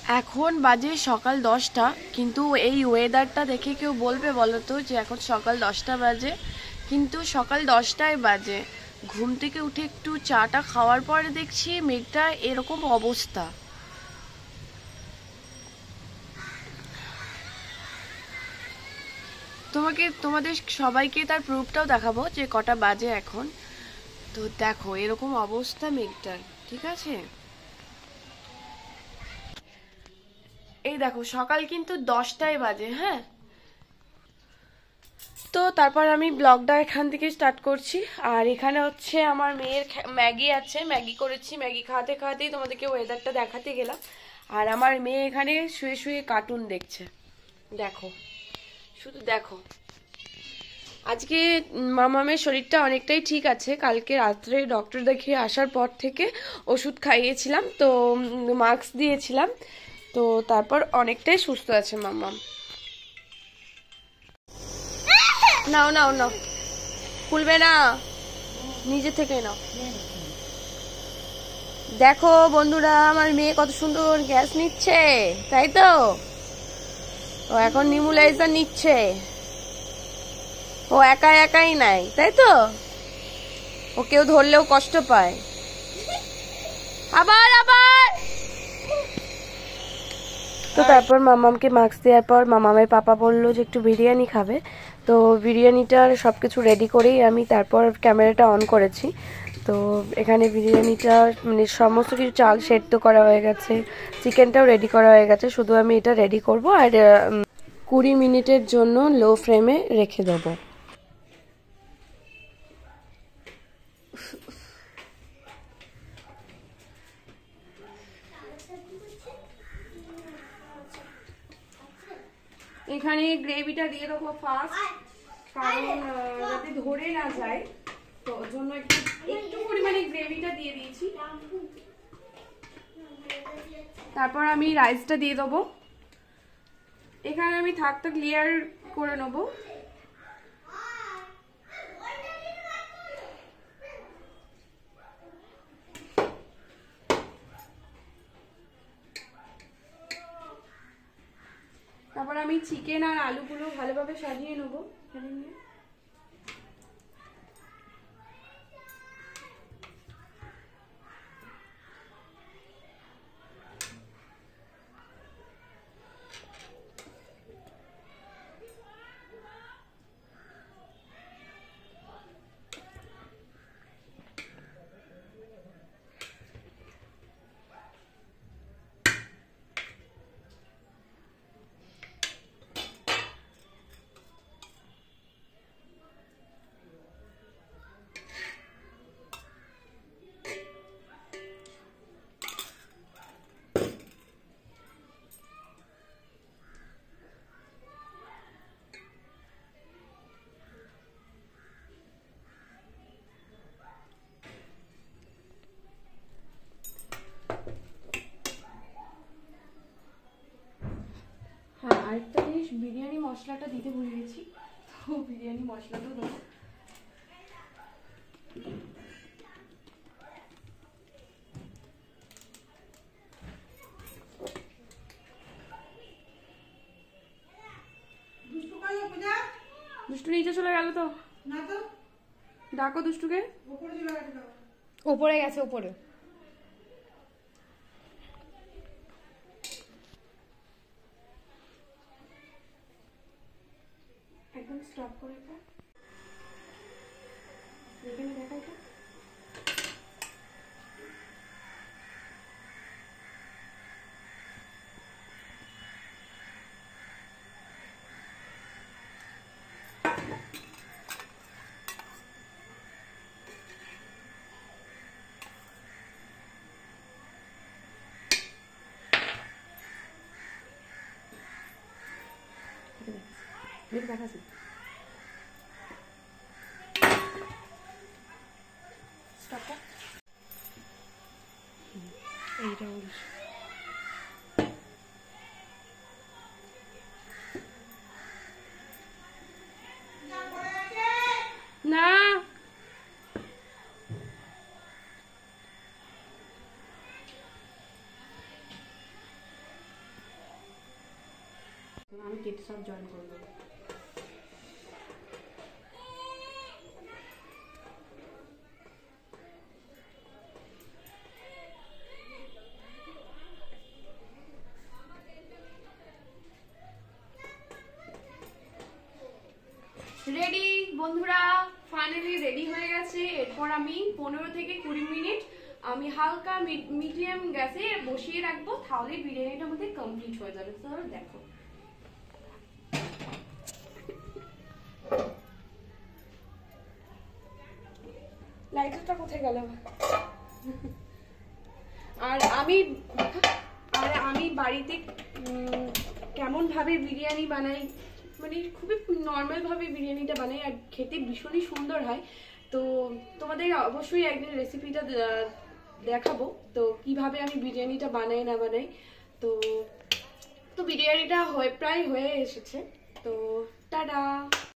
এখন বাজে সকাল 10টা, কিন্তু এই ওয়েদারটা দেখে কেউ বলবে বলো তো যে এখন সকাল 10টা বাজে? কিন্তু সকাল 10টায় বাজে। ঘুম থেকে উঠে একটু চাটা খাওয়ার পরে দেখছি মেঘটা এরকম অবস্থা। তোমাদের সবাইকে তার প্রুফটাও দেখাবো যে কটা বাজে এখন। তো দেখো এরকম অবস্থা মেঘটার, ঠিক আছে? এই দেখো সকাল কিন্তু 10টায় বাজে, হ্যাঁ। তো তারপর আমি ব্লগটা এখান থেকে স্টার্ট করছি। আর এখানে হচ্ছে আমার মেয়ের ম্যাগি আছে, ম্যাগি করেছি, ম্যাগি খাওয়াতে খাওয়াতেই তোমাদেরকে ওয়েদারটা দেখাতে গেলাম। আর আমার মেয়ে এখানে শুয়ে শুয়ে কার্টুন দেখছে, দেখো, শুধু দেখো। আজকে মামামের শরীরটা অনেকটাই ঠিক আছে। কালকে রাত্রে ডক্টর দেখিয়ে আসার পর থেকে ওষুধ খাইয়েছিলাম, তো মাস্ক দিয়েছিলাম, তো তারপর অনেকটাই সুস্থ আছে মামাম। নাও নাও নাও, খুলবে না, নিজে থেকে নাও। দেখো বন্ধুরা, আমার মেয়ে কত সুন্দর গ্যাস নিচ্ছে, তাই তো? ও এখন নিমুলাইজার নিচ্ছে, ও একা একাই নাই, তাই তো? ও কেউ ধরলেও কষ্ট পায়। আবার আবার। তো তারপর মামামকে মাস্ক দেওয়ার পর মামামের পাপা বললো যে একটু বিরিয়ানি খাবে। তো বিরিয়ানিটার সব কিছু রেডি করেই আমি তারপর ক্যামেরাটা অন করেছি। তো এখানে বিরিয়ানিটা মানে সমস্ত কিছু চাল সেদ্ধ করা হয়ে গেছে, চিকেনটাও রেডি করা হয়ে গেছে, শুধু আমি এটা রেডি করব আর 20 মিনিটের জন্য লো ফ্লেমে রেখে দেবো। এখানে গ্রেভিটা দিয়ে দেবো ফার্স্ট, কারণ যাতে ধরে না যায়, তো ওর জন্য একটু একটু পরিমাণে গ্রেভিটা দিয়ে দিয়েছি। তারপর আমি রাইসটা দিয়ে দেবো। এখানে আমি থাক লেয়ার করে নেবো। তারপর আমি চিকেন আর আলুগুলো ভালোভাবে সাজিয়ে নেবো এখানে নিয়ে। হ্যাঁ, আরেকটা জিনিস, বিরিয়ানি মশলাটা দিতে ভুলে গেছি, তো বিরিয়ানি মশলাটাও দেবো। দুষ্টু নিচে চলে গেল তো, না তো ডাকো দুষ্টুকে। ওপরে গেছে, ওপরে। একদম স্টপ করে এটা এখানে দেখা এটা। দেখাচ্ছি এইটা না। আমি কেটে সব জয়েন করে দেবো। রেডি বন্ধুরা, ফাইনালি রেডি হয়ে গেছে। এরপর আমি 15 থেকে 20 মিনিট আমি হালকা মিডিয়াম গ্যাসে বসিয়ে রাখবো, তাহলে বিরিয়ানিটা আমাদের কমপ্লিট হয়ে যাবে। তো দেখো লাইটারটা কোথায় গেল? আর আমি বাড়িতে কেমন ভাবে বিরিয়ানি বানাই, মানে খুবই নর্মাল ভাবে বিরিয়ানিটা বানাই আর খেতে ভীষণই সুন্দর হয়। তো তোমাদের অবশ্যই একদিন রেসিপিটা দেখাবো, তো কিভাবে আমি বিরিয়ানিটা বানাই না বানাই। তো তো বিরিয়ানিটা প্রায় হয়ে এসেছে। তো টাটা।